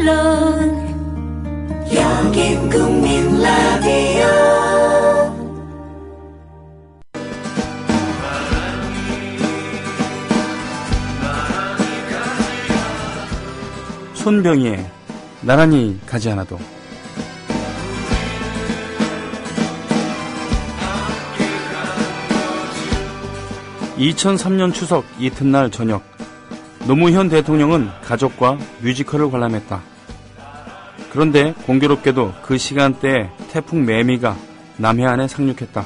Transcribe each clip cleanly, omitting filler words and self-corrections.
물론 여긴 국민 라디오. 손병희의 나란히 가지 않아도. (2003년) 추석 이튿날 저녁, 노무현 대통령은 가족과 뮤지컬을 관람했다. 그런데 공교롭게도 그 시간대에 태풍 매미가 남해안에 상륙했다.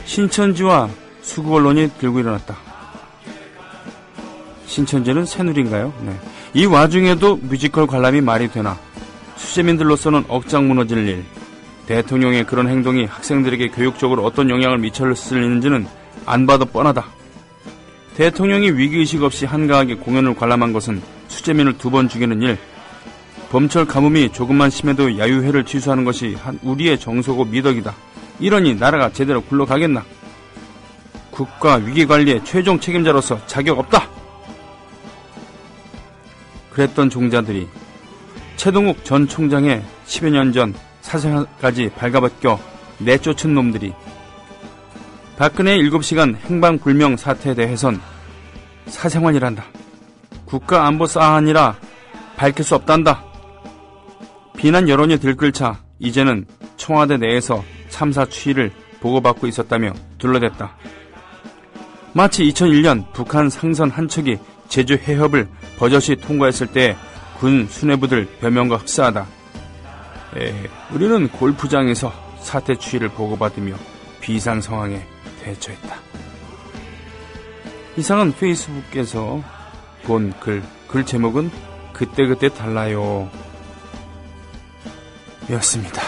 신천지와 수구 언론이 들고 일어났다. 신천지는 새누리인가요? 네. 이 와중에도 뮤지컬 관람이 말이 되나? 수재민들로서는 억장 무너질 일. 대통령의 그런 행동이 학생들에게 교육적으로 어떤 영향을 미쳤을는지는 안 봐도 뻔하다. 대통령이 위기의식 없이 한가하게 공연을 관람한 것은 수재민을 2번 죽이는 일. 범철 가뭄이 조금만 심해도 야유회를 취소하는 것이 우리의 정서고 미덕이다. 이러니 나라가 제대로 굴러가겠나? 국가 위기관리의 최종 책임자로서 자격 없다. 그랬던 종자들이 최동욱 전 총장의 10여 년 전 사생활까지 발가벗겨 내쫓은 놈들이 박근혜의 7시간 행방불명 사태에 대해선 사생활이란다. 국가안보 사안이라 밝힐 수 없단다. 비난 여론이 들끓자 이제는 청와대 내에서 참사 추이를 보고받고 있었다며 둘러댔다. 마치 2001년 북한 상선 한 척이 제주 해협을 버젓이 통과했을 때 군 수뇌부들 변명과 흡사하다. 우리는 골프장에서 사태 추이를 보고받으며 비상 상황에 대처했다. 이상은 페이스북에서 본 글 제목은 그때그때 달라요 였습니다.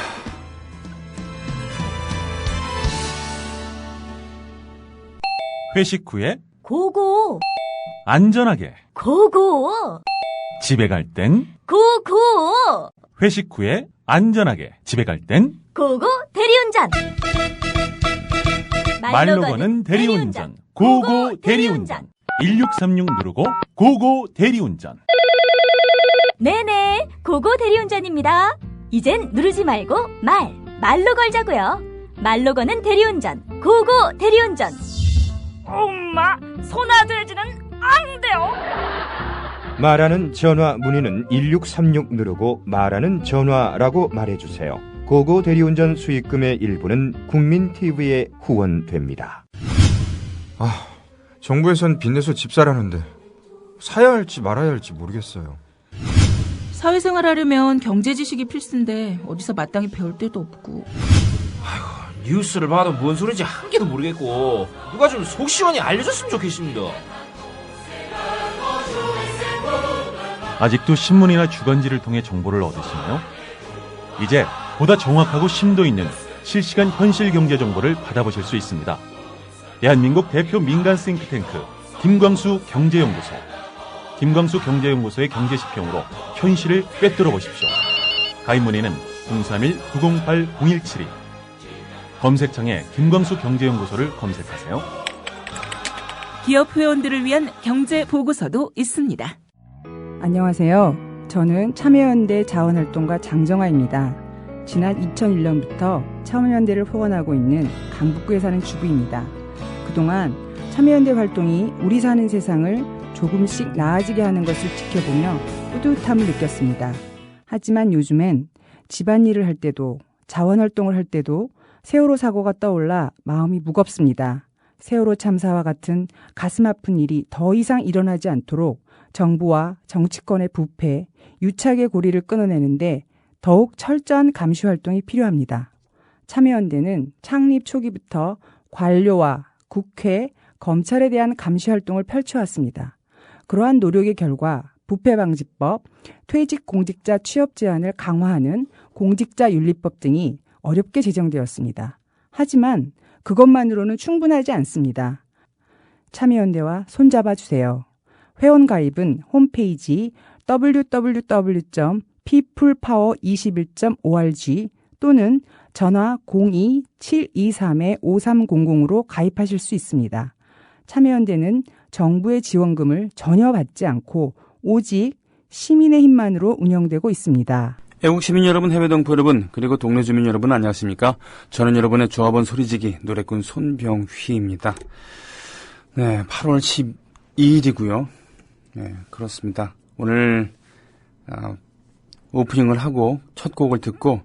회식 후에 고고. 안전하게 고고. 집에 갈 땐 고고. 회식 후에 안전하게 집에 갈 땐 고고 대리운전. 말로 거는 대리운전. 고고 대리운전. 1636 누르고 고고 대리운전. 네네, 고고 대리운전입니다. 이젠 누르지 말고 말로 걸자고요. 말로 거는 대리운전. 고고 대리운전. 엄마, 소나돼지는 안 돼요. 말하는 전화 문의는 1636 누르고 말하는 전화라고 말해주세요. 고고 대리운전 수익금의 일부는 국민TV에 후원됩니다. 정부에선 빚내서 집 사라는데 사야 할지 말아야 할지 모르겠어요. 사회생활 하려면 경제 지식이 필수인데 어디서 마땅히 배울 데도 없고. 뉴스를 봐도 뭔 소리인지 한 개도 모르겠고 누가 좀 속 시원히 알려줬으면 좋겠습니다. 아직도 신문이나 주간지를 통해 정보를 얻으시나요? 이제 보다 정확하고 심도 있는 실시간 현실 경제 정보를 받아보실 수 있습니다. 대한민국 대표 민간 싱크탱크 김광수 경제연구소. 김광수 경제연구소의 경제시평으로 현실을 꿰뚫어 보십시오. 가입 문의는 031-908-0172. 검색창에 김광수 경제연구소를 검색하세요. 기업 회원들을 위한 경제 보고서도 있습니다. 안녕하세요. 저는 참여연대 자원활동가 장정아입니다. 지난 2001년부터 참여연대를 후원하고 있는 강북구에 사는 주부입니다. 그동안 참여연대 활동이 우리 사는 세상을 조금씩 나아지게 하는 것을 지켜보며 뿌듯함을 느꼈습니다. 하지만 요즘엔 집안일을 할 때도 자원활동을 할 때도 세월호 사고가 떠올라 마음이 무겁습니다. 세월호 참사와 같은 가슴 아픈 일이 더 이상 일어나지 않도록 정부와 정치권의 부패, 유착의 고리를 끊어내는데 더욱 철저한 감시 활동이 필요합니다. 참여연대는 창립 초기부터 관료와 국회, 검찰에 대한 감시 활동을 펼쳐왔습니다. 그러한 노력의 결과 부패방지법, 퇴직공직자 취업 제한을 강화하는 공직자윤리법 등이 어렵게 제정되었습니다. 하지만 그것만으로는 충분하지 않습니다. 참여연대와 손잡아 주세요. 회원가입은 홈페이지 www.peoplepower21.org 또는 전화 02-723-5300으로 가입하실 수 있습니다. 참여연대는 정부의 지원금을 전혀 받지 않고 오직 시민의 힘만으로 운영되고 있습니다. 애국 시민 여러분, 해외 동포 여러분, 그리고 동네 주민 여러분 안녕하십니까? 저는 여러분의 조합원 소리지기 노래꾼 손병휘입니다. 네, 8월 12일이고요. 네, 그렇습니다. 오늘 오프닝을 하고 첫 곡을 듣고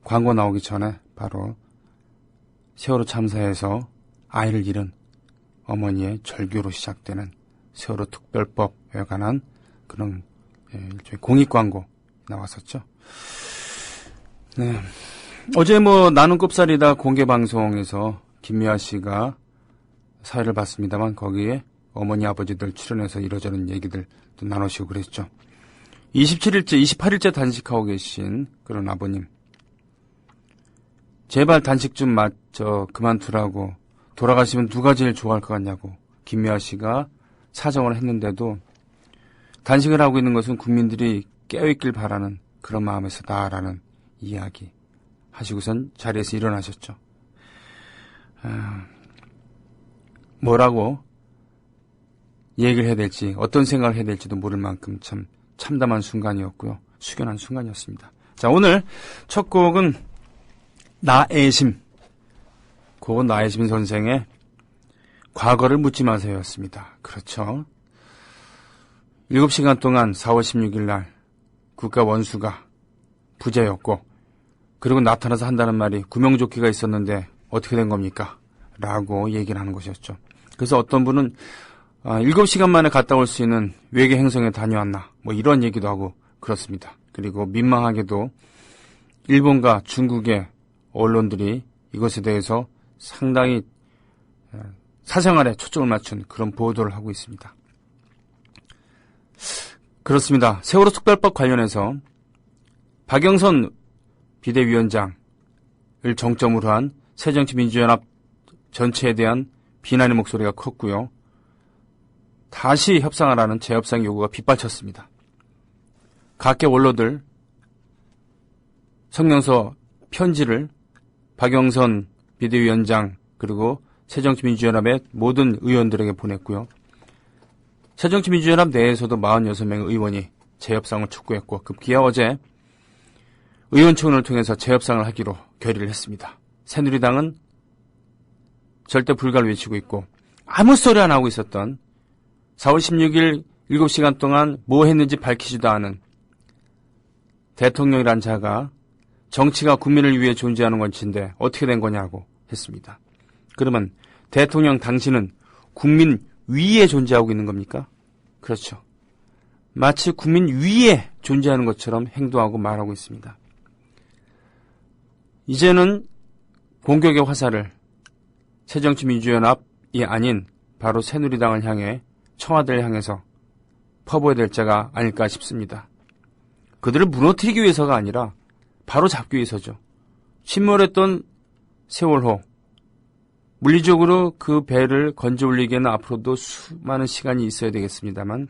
광고 나오기 전에 바로 세월호 참사에서 아이를 잃은 어머니의 절규로 시작되는 세월호 특별법에 관한 그런 일종의 공익 광고 나왔었죠. 네. 어제 나는 꼽살이다 공개 방송에서 김미아 씨가 사회를 봤습니다만 거기에 어머니 아버지들 출연해서 이러저런 얘기들 또 나누시고 그랬죠. 27일째, 28일째 단식하고 계신 그런 아버님. 제발 단식 좀 그만두라고, 돌아가시면 누가 제일 좋아할 것 같냐고 김미아 씨가 사정을 했는데도 단식을 하고 있는 것은 국민들이 깨어있길 바라는 그런 마음에서다라는 이야기 하시고선 자리에서 일어나셨죠. 뭐라고 얘기를 해야 될지, 어떤 생각을 해야 될지도 모를 만큼 참 참담한 순간이었고요. 숙연한 순간이었습니다. 자, 오늘 첫 곡은 나애심. 곡은 나애심 선생의 과거를 묻지 마세요였습니다. 그렇죠. 7시간 동안 4월 16일 날 국가 원수가 부재였고, 그리고 나타나서 한다는 말이 구명조끼가 있었는데 어떻게 된 겁니까? 라고 얘기를 하는 것이었죠. 그래서 어떤 분은 7시간 만에 갔다 올 수 있는 외계 행성에 다녀왔나 이런 얘기도 하고 그렇습니다. 그리고 민망하게도 일본과 중국의 언론들이 이것에 대해서 상당히 사생활에 초점을 맞춘 그런 보도를 하고 있습니다. 그렇습니다. 세월호 특별법 관련해서 박영선 비대위원장을 정점으로 한 새정치민주연합 전체에 대한 비난의 목소리가 컸고요. 다시 협상하라는 재협상 요구가 빗발쳤습니다. 각계 원로들 성명서 편지를 박영선 비대위원장 그리고 새정치민주연합의 모든 의원들에게 보냈고요. 새정치민주연합 내에서도 46명의 의원이 재협상을 촉구했고, 급기야 어제 의원총회를 통해서 재협상을 하기로 결의를 했습니다. 새누리당은 절대 불가를 외치고 있고, 아무 소리 안 하고 있었던 4월 16일 7시간 동안 뭐 했는지 밝히지도 않은 대통령이란 자가 정치가 국민을 위해 존재하는 원칙인데 어떻게 된 거냐고 했습니다. 그러면 대통령 당신은 국민 위에 존재하고 있는 겁니까? 그렇죠. 마치 국민 위에 존재하는 것처럼 행동하고 말하고 있습니다. 이제는 공격의 화살을 새정치민주연합이 아닌 바로 새누리당을 향해, 청와대를 향해서 퍼부어야 될 자가 아닐까 싶습니다. 그들을 무너뜨리기 위해서가 아니라 바로 잡기 위해서죠. 침몰했던 세월호, 물리적으로 그 배를 건져 올리기에는 앞으로도 수많은 시간이 있어야 되겠습니다만,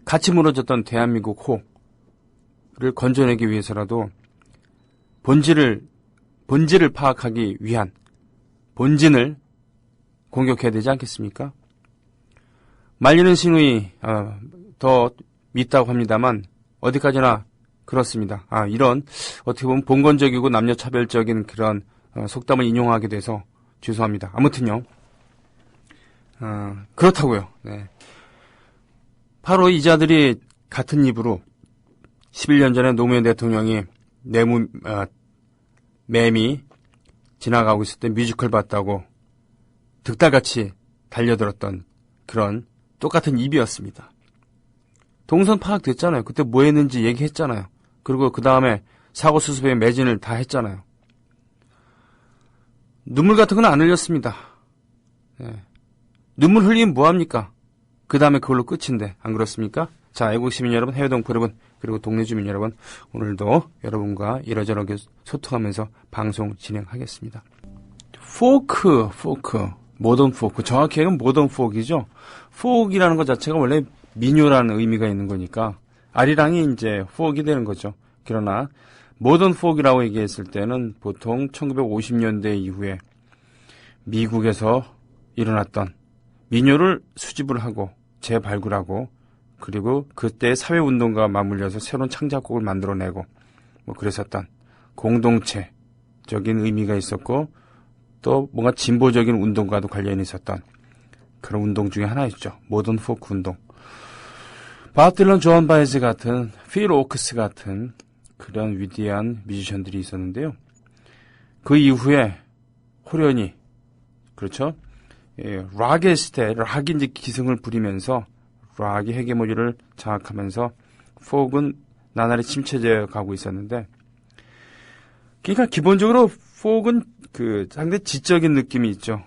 같이 무너졌던 대한민국 호를 건져내기 위해서라도 본질을 파악하기 위한 본진을 공격해야 되지 않겠습니까? 말리는 신우이 더 밉다고 합니다만 어디까지나 그렇습니다. 이런 어떻게 보면 봉건적이고 남녀차별적인 그런 속담을 인용하게 돼서 죄송합니다. 아무튼요. 그렇다고요. 네. 바로 이 자들이 같은 입으로 11년 전에 노무현 대통령이 매미 지나가고 있을 때 뮤지컬 봤다고 득달같이 달려들었던 그런 똑같은 입이었습니다. 동선 파악됐잖아요. 그때 뭐 했는지 얘기했잖아요. 그리고 그 다음에 사고 수습에 매진을 다 했잖아요. 눈물 같은 건 안 흘렸습니다. 네. 눈물 흘리면 뭐합니까? 그 다음에 그걸로 끝인데 안 그렇습니까? 자, 애국 시민 여러분, 해외 동포 여러분, 그리고 동네 주민 여러분, 오늘도 여러분과 이러저러게 소통하면서 방송 진행하겠습니다. 포크, 모던 포크, 정확히 얘기하면 모던 포크이죠. 포크이라는 것 자체가 원래 민요라는 의미가 있는 거니까 아리랑이 이제 포크이 되는 거죠. 그러나 모던 포크라고 얘기했을 때는 보통 1950년대 이후에 미국에서 일어났던 민요를 수집을 하고 재발굴하고 그리고 그때 사회운동과 맞물려서 새로운 창작곡을 만들어내고 뭐 그랬었던 공동체적인 의미가 있었고 또 뭔가 진보적인 운동과도 관련이 있었던 그런 운동 중에 하나였죠. 모던 포크 운동. 밥 딜런, 존 바이즈 같은, 필 오크스 같은 그런 위대한 뮤지션들이 있었는데요. 그 이후에 호련히, 그렇죠? 예, 락의 시대, 락이 이제 기승을 부리면서 락이 헤게모니를 장악하면서 포크는 나날이 침체되어 가고 있었는데, 그러니까 기본적으로 포크는 그 상당히 지적인 느낌이 있죠.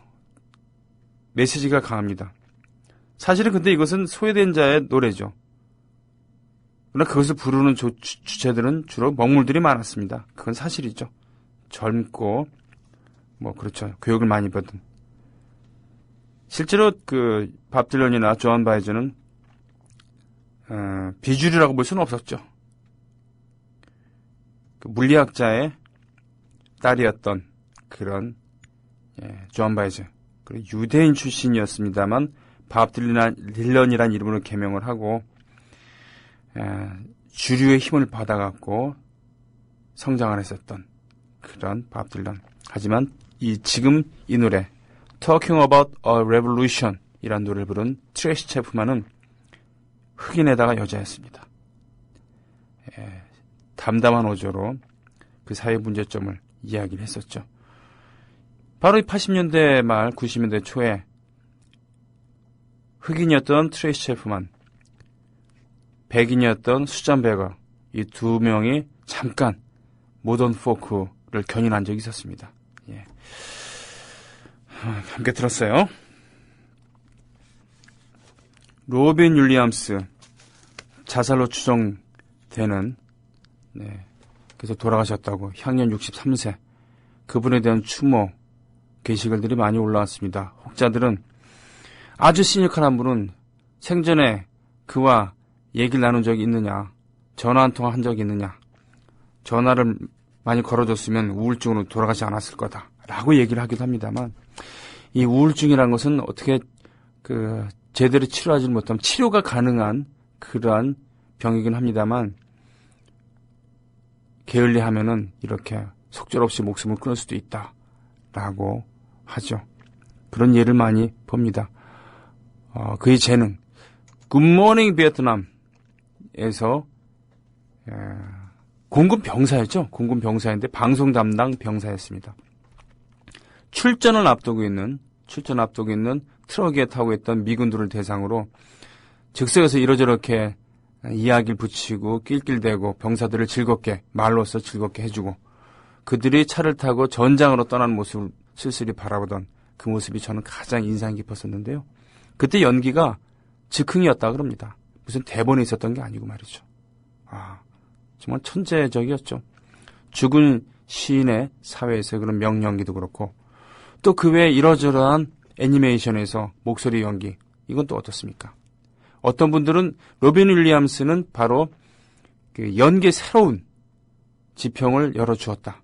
메시지가 강합니다. 사실은 근데 이것은 소외된 자의 노래죠. 그러나 그것을 부르는 주체들은 주로 먹물들이 많았습니다. 그건 사실이죠. 젊고 뭐 그렇죠. 교육을 많이 받은. 실제로 그 밥 딜런이나 존 바이즈는 비주류라고 볼 수는 없었죠. 그 물리학자의 딸이었던 그런 존 바이즈. 그리고 유대인 출신이었습니다만 밥 딜런이라는 이름으로 개명을 하고 주류의 힘을 받아갖고 성장을 했었던 그런 밥 딜런. 하지만 지금 이 노래 Talking About a Revolution 이란 노래를 부른 트레이시 채프만은 흑인에다가 여자였습니다. 담담한 어조로 그 사회 문제점을 이야기를 했었죠. 바로 이 80년대 말 90년대 초에 흑인이었던 트레이시 채프만, 백인이었던 수잔 베거, 이 두 명이 잠깐 모던 포크를 견인한 적이 있었습니다. 예. 함께 들었어요. 로빈 윌리엄스 자살로 추정되는 그래서 돌아가셨다고 향년 63세 그분에 대한 추모 게시글들이 많이 올라왔습니다. 혹자들은 아주 시니컬한 분은 생전에 그와 얘기를 나눈 적이 있느냐, 전화 한 통 한 적이 있느냐, 전화를 많이 걸어줬으면 우울증으로 돌아가지 않았을 거다 라고 얘기를 하기도 합니다만, 이 우울증이라는 것은 어떻게 제대로 치료하지 못하면 치료가 가능한 그러한 병이긴 합니다만, 게을리하면은 이렇게 속절없이 목숨을 끊을 수도 있다라고 하죠. 그런 예를 많이 봅니다. 그의 재능, 굿모닝 베트남에서 공군 병사였죠. 공군 병사인데 방송 담당 병사였습니다. 출전을 앞두고 있는 트럭에 타고 있던 미군들을 대상으로 즉석에서 이러저렇게 이야기를 붙이고 낄낄대고 병사들을 즐겁게, 말로써 즐겁게 해주고 그들이 차를 타고 전장으로 떠나는 모습을 쓸쓸히 바라보던 그 모습이 저는 가장 인상 깊었었는데요. 그때 연기가 즉흥이었다 그럽니다. 무슨 대본에 있었던 게 아니고 말이죠. 정말 천재적이었죠. 죽은 시인의 사회에서 그런 명연기도 그렇고 또 그 외에 이러저러한 애니메이션에서 목소리 연기, 이건 또 어떻습니까? 어떤 분들은 로빈 윌리엄스는 바로 그 연기의 새로운 지평을 열어주었다.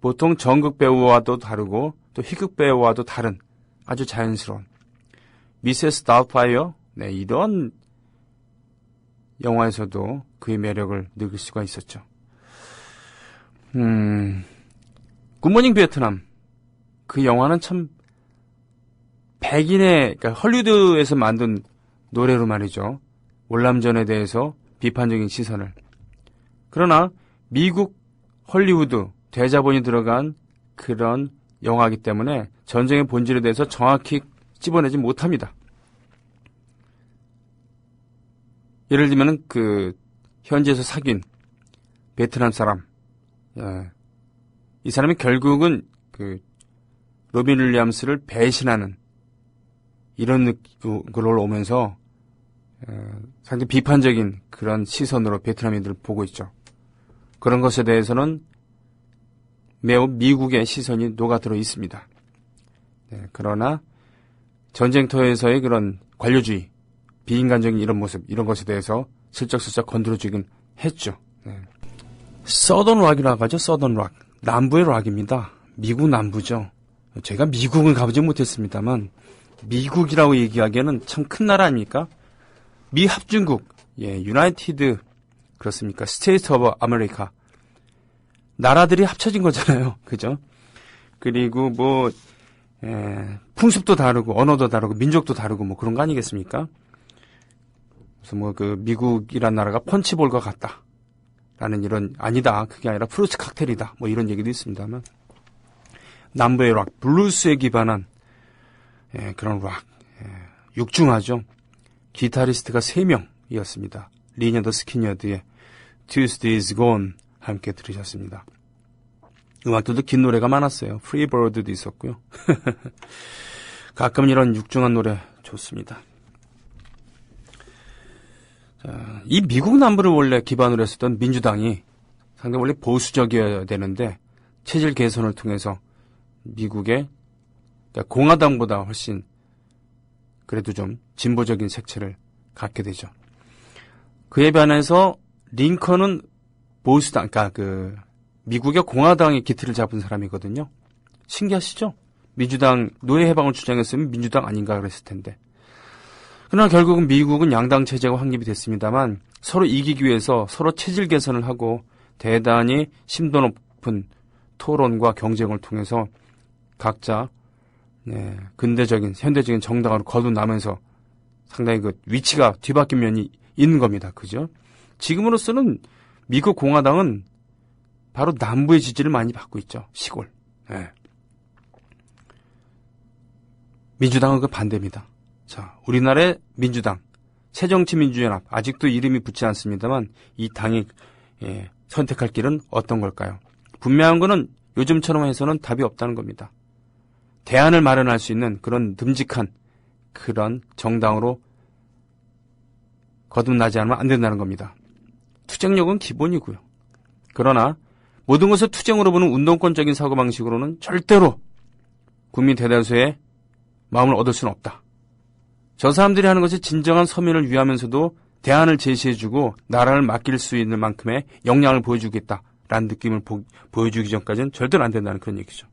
보통 전극 배우와도 다르고 또 희극 배우와도 다른 아주 자연스러운 미세스 다우파이어, 이런 영화에서도 그의 매력을 느낄 수가 있었죠. 굿모닝 베트남, 그 영화는 참 백인의, 그러니까 헐리우드에서 만든 노래로 말이죠. 월남전에 대해서 비판적인 시선을. 그러나 미국 헐리우드 대자본이 들어간 그런 영화이기 때문에 전쟁의 본질에 대해서 정확히 찝어내지 못합니다. 예를 들면 그 현지에서 사귄 베트남 사람, 이 사람이 결국은 그 로빈 윌리엄스를 배신하는 이런 걸 오면서 상당히 비판적인 그런 시선으로 베트남인들을 보고 있죠. 그런 것에 대해서는 매우 미국의 시선이 녹아들어 있습니다. 그러나 전쟁터에서의 그런 관료주의, 비인간적인 이런 모습, 이런 것에 대해서 슬쩍슬쩍 건드려주긴 했죠. 서던 락이라고 하죠. 서던 락. 남부의 락입니다. 미국 남부죠. 제가 미국은 가보지 못했습니다만 미국이라고 얘기하기에는 참 큰 나라 아닙니까? 미 합중국, 유나이티드, 그렇습니까? 스테이트 오브 아메리카. 나라들이 합쳐진 거잖아요. 그죠? 그리고 풍습도 다르고, 언어도 다르고, 민족도 다르고, 뭐 그런 거 아니겠습니까? 그래서 미국이란 나라가 펀치볼과 같다. 라는 아니다. 그게 아니라 프루트 칵테일이다. 뭐 이런 얘기도 있습니다만. 남부의 락, 블루스에 기반한, 그런 락, 육중하죠. 기타리스트가 3명이었습니다. 리니어드 스키니어드의 Tuesday is Gone 함께 들으셨습니다. 음악들도 긴 노래가 많았어요. 프리버드도 있었고요. 가끔 이런 육중한 노래 좋습니다. 자, 이 미국 남부를 원래 기반으로 했었던 민주당이 상당히 원래 보수적이어야 되는데 체질 개선을 통해서 미국의 그러니까 공화당보다 훨씬 그래도 좀 진보적인 색채를 갖게 되죠. 그에 반해서 링컨은 보수당, 그러니까 미국의 공화당의 기틀을 잡은 사람이거든요. 신기하시죠? 민주당 노예 해방을 주장했으면 민주당 아닌가 그랬을 텐데. 그러나 결국은 미국은 양당 체제가 확립이 됐습니다만 서로 이기기 위해서 서로 체질 개선을 하고 대단히 심도 높은 토론과 경쟁을 통해서 각자 근대적인 현대적인 정당으로 거듭나면서 상당히 위치가 뒤바뀐 면이 있는 겁니다. 그죠? 지금으로서는 미국 공화당은 바로 남부의 지지를 많이 받고 있죠. 시골. 민주당은 그 반대입니다. 자, 우리나라의 민주당, 새정치민주연합, 아직도 이름이 붙지 않습니다만 이 당이 선택할 길은 어떤 걸까요? 분명한 거는 요즘처럼 해서는 답이 없다는 겁니다. 대안을 마련할 수 있는 그런 듬직한 그런 정당으로 거듭나지 않으면 안 된다는 겁니다. 투쟁력은 기본이고요. 그러나 모든 것을 투쟁으로 보는 운동권적인 사고방식으로는 절대로 국민 대다수의 마음을 얻을 수는 없다. 저 사람들이 하는 것이 진정한 서민을 위하면서도 대안을 제시해주고 나라를 맡길 수 있는 만큼의 역량을 보여주겠다라는 느낌을 보여주기 전까지는 절대로 안 된다는 그런 얘기죠.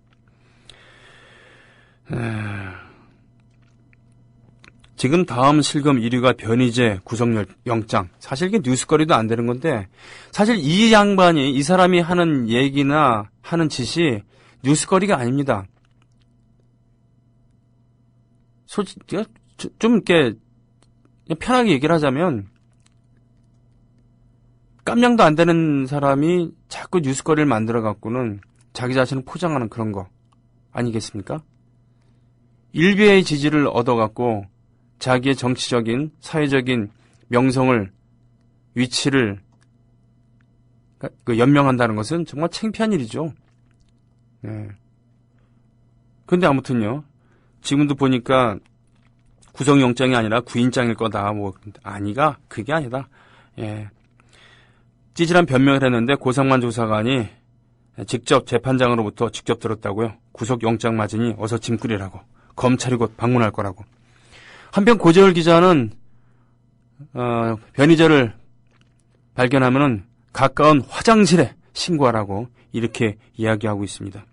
지금 다음 실검 1위가 변희재 구속영장. 사실 이게 뉴스거리도 안 되는 건데 사실 이 양반이 이 사람이 하는 얘기나 하는 짓이 뉴스거리가 아닙니다. 솔직히 좀 이렇게 편하게 얘기를 하자면 깜냥도 안 되는 사람이 자꾸 뉴스거리를 만들어 갖고는 자기 자신을 포장하는 그런 거 아니겠습니까? 일베의 지지를 얻어갖고 자기의 정치적인 사회적인 명성을 위치를 연명한다는 것은 정말 창피한 일이죠. 근데 아무튼요. 지금도 보니까 구속영장이 아니라 구인장일 거다. 아니가 그게 아니다. 찌질한 변명을 했는데 고상만 조사관이 직접 재판장으로부터 직접 들었다고요. 구속영장 맞으니 어서 짐 꾸리라고. 검찰이 곧 방문할 거라고. 한편 고재열 기자는 변희재를 발견하면은 가까운 화장실에 신고하라고 이렇게 이야기하고 있습니다.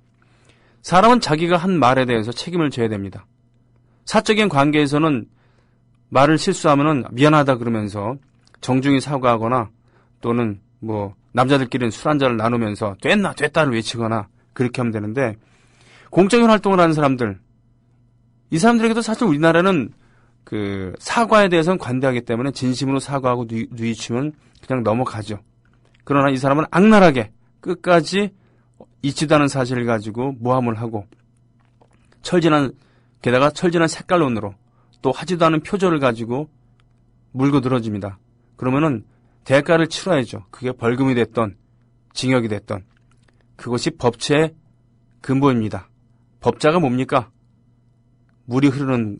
사람은 자기가 한 말에 대해서 책임을 져야 됩니다. 사적인 관계에서는 말을 실수하면은 미안하다 그러면서 정중히 사과하거나 또는 남자들끼리는 술 한잔을 나누면서 됐다를 외치거나 그렇게 하면 되는데 공적인 활동을 하는 사람들 이 사람들에게도 사실 우리나라는 사과에 대해서는 관대하기 때문에 진심으로 사과하고 뉘우치면 그냥 넘어가죠. 그러나 이 사람은 악랄하게 끝까지 있지도 않은 사실을 가지고 모함을 하고 게다가 철진한 색깔론으로 또 하지도 않은 표절을 가지고 물고 늘어집니다. 그러면은 대가를 치러야죠. 그게 벌금이 됐던 징역이 됐던 그것이 법체의 근본입니다. 법자가 뭡니까? 물이 흐르는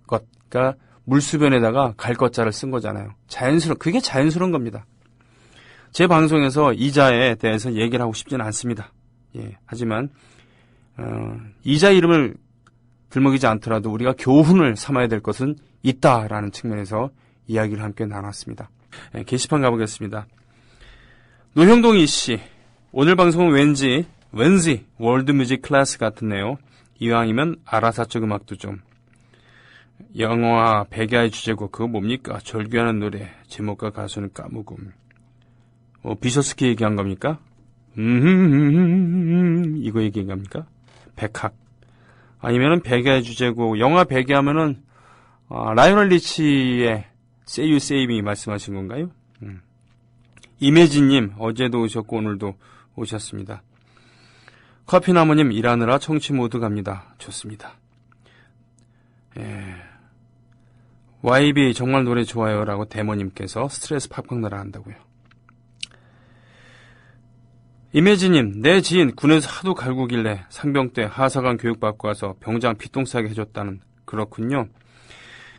것, 그러니까 물수변에다가 갈 것자를 쓴 거잖아요. 그게 자연스러운 겁니다. 제 방송에서 이자에 대해서 얘기를 하고 싶지는 않습니다. 하지만 이자 이름을 들먹이지 않더라도 우리가 교훈을 삼아야 될 것은 있다라는 측면에서 이야기를 함께 나눴습니다. 게시판 가보겠습니다. 노형동이 씨, 오늘 방송은 왠지 월드뮤직 클래스 같았네요. 이왕이면 아라사 쪽 음악도 좀. 영화 백야의 주제곡 그거 뭡니까? 절규하는 노래 제목과 가수는 까무고 비서스키 얘기한 겁니까? 이거 얘기한 겁니까? 백학 아니면은 백야의 주제곡 영화 백야하면은 라이오넬 리치의 Say You Save Me 말씀하신 건가요? 이매진님 어제도 오셨고 오늘도 오셨습니다. 커피나무님 일하느라 청취 모두 갑니다. 좋습니다. YB 정말 노래 좋아요 라고 대모님께서 스트레스 팍팍 날아 한다고요. 이매진님 내 지인 군에서 하도 갈구길래 상병 때 하사관 교육받고 와서 병장 피똥 싸게 해줬다는 그렇군요.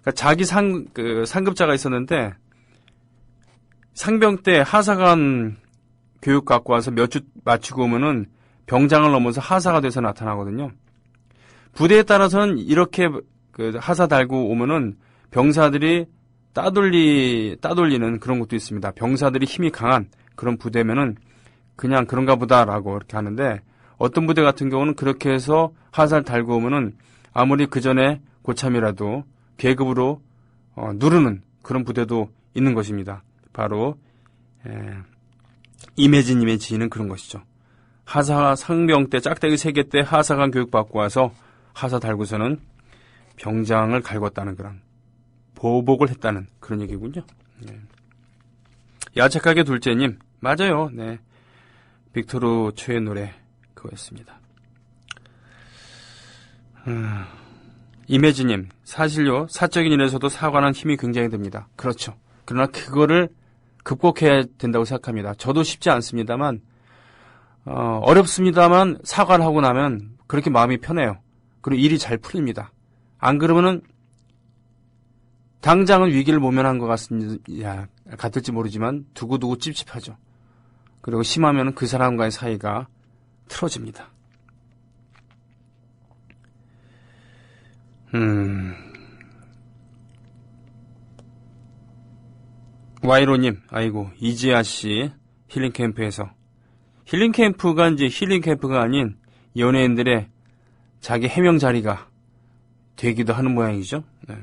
그러니까 자기 상급자가 있었는데 상병 때 하사관 교육 갖고 와서 몇 주 마치고 오면은 병장을 넘어서 하사가 돼서 나타나거든요. 부대에 따라서는 이렇게 하사 달고 오면은 병사들이 따돌리는 그런 것도 있습니다. 병사들이 힘이 강한 그런 부대면은 그냥 그런가 보다라고 이렇게 하는데 어떤 부대 같은 경우는 그렇게 해서 하사를 달고 오면은 아무리 그 전에 고참이라도 계급으로 누르는 그런 부대도 있는 것입니다. 바로 이매진님의 지인은 그런 것이죠. 하사 상병 때 짝대기 3개 때 하사관 교육받고 와서 하사 달고서는 병장을 갈궜다는 그런 보복을 했다는 그런 얘기군요. 네. 야착하게 둘째님 맞아요. 네. 빅토르 최의 노래 그거였습니다. 이매진님 사실요 사적인 일에서도 사과는 힘이 굉장히 듭니다. 그렇죠. 그러나 그거를 극복해야 된다고 생각합니다. 저도 쉽지 않습니다만 어렵습니다만 사과를 하고 나면 그렇게 마음이 편해요. 그리고 일이 잘 풀립니다. 안 그러면은 당장은 위기를 모면한 것 같을지 모르지만 두고두고 찝찝하죠. 그리고 심하면 그 사람과의 사이가 틀어집니다. 와이로님, 아이고, 이지아씨 힐링캠프에서. 힐링캠프가 이제 힐링캠프가 아닌 연예인들의 자기 해명 자리가 되기도 하는 모양이죠. 네.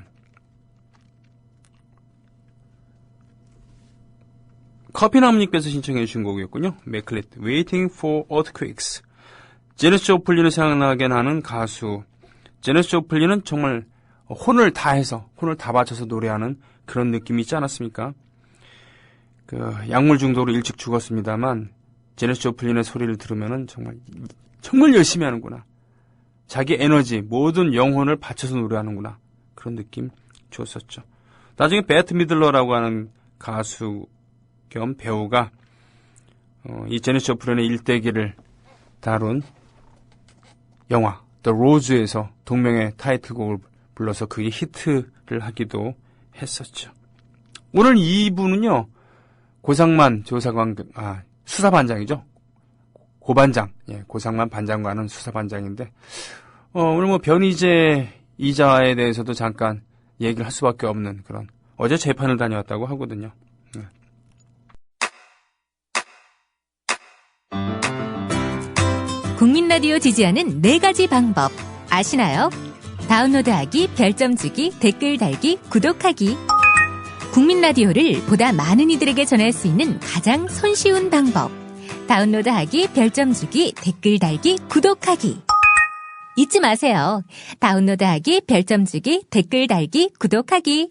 커피나무님께서 신청해 주신 곡이었군요. 맥클릿, Waiting for Earthquakes. 제니스 조플린을 생각나게 하는 가수. 제니스 조플린은 정말 혼을 다해서, 혼을 다 바쳐서 노래하는 그런 느낌이 있지 않았습니까? 약물 중독으로 일찍 죽었습니다만, 제니스 조플린의 소리를 들으면은 정말 열심히 하는구나. 자기 에너지, 모든 영혼을 바쳐서 노래하는구나. 그런 느낌 줬었죠. 나중에 배트 미들러라고 하는 가수 겸 배우가 이 제니스 조플린의 일대기를 다룬 영화 The Rose에서 동명의 타이틀곡을 불러서 그게 히트를 하기도 했었죠. 오늘 2부는요. 고상만 조사관 수사반장이죠. 고반장, 고상만 반장과는 수사반장인데 오늘 변희재 이자에 대해서도 잠깐 얘기를 할 수밖에 없는 그런 어제 재판을 다녀왔다고 하거든요. 국민 라디오 지지하는 4가지 방법 아시나요? 다운로드하기, 별점 주기, 댓글 달기, 구독하기. 국민 라디오를 보다 많은 이들에게 전할 수 있는 가장 손쉬운 방법. 다운로드하기, 별점 주기, 댓글 달기, 구독하기. 잊지 마세요. 다운로드하기, 별점 주기, 댓글 달기, 구독하기.